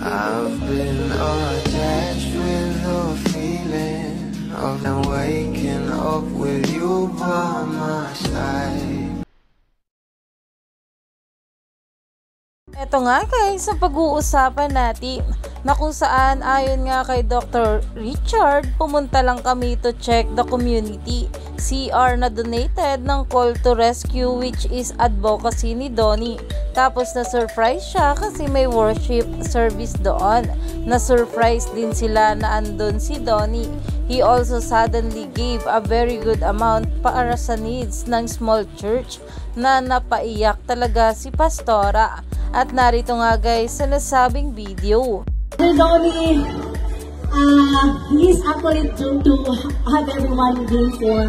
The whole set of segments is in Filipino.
I've been attached with the feeling of waking up with you by my side. Ito nga guys, sa pag-uusapan natin na kung saan ayon nga kay Dr. Richard, pumunta lang kami to check the community CR na donated ng Call to Rescue, which is advocacy ni Donnie. Tapos na-surprise siya kasi may worship service doon. Na-surprise din sila na andun si Donnie. He also suddenly gave a very good amount para sa needs ng small church na napaiyak talaga si Pastora. At narito nga guys sa nasabing video. Donnie, he's actually to have everyone praying for.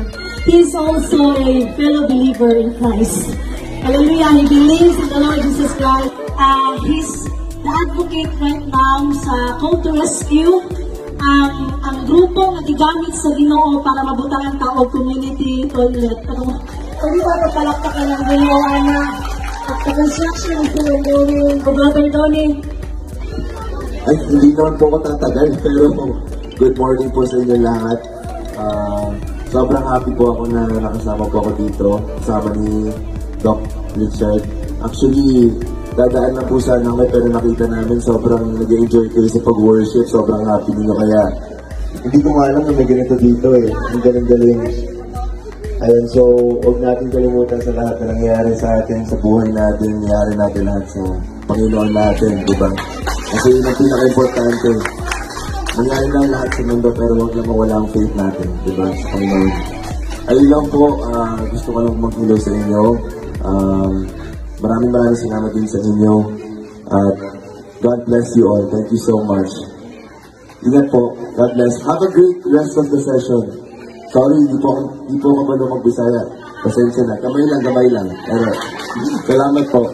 He's also a fellow believer in Christ. Hallelujah, he believes in the Lord Jesus Christ. He's the advocate right now sa Call to Rescue. Ang grupo na gigamit sa Ginoo para mabutang ang tao community toilet. Pwede ba magpalakpakan ng Ginoo, Ana? At the construction is still going. Brother Donnie. Ay, hindi naman po ako tatagal, pero good morning po sa inyo lahat. Sobrang happy po ako na nakasama po ako dito, kasama ni Doc Richard. Actually, dadaan na po sana kami, pero nakita namin sobrang nag-enjoy kayo sa pag-worship, sobrang happy ninyo, kaya hindi ko nga alam na may ganito dito eh. Ang galing-galing. Ayun, so huwag natin kalimutan sa lahat na nangyayari sa atin, sa buhay natin, nangyayari natin lahat sa Panginoon natin, di ba? Kasi yun ang pinaka-importante. Nangyayari lang lahat sa mundo, pero huwag lang mawala ang faith natin, di ba? Sa Panginoon. Ayun lang po, gusto ko lang mag-hello sa inyo. Maraming salamat din sa inyo. At God bless you all. Thank you so much. Ingat po. God bless. Have a great rest of the session. Sorry, hindi po ako mag-Bisaya. Pasensya na. Gamay lang. Salamat po.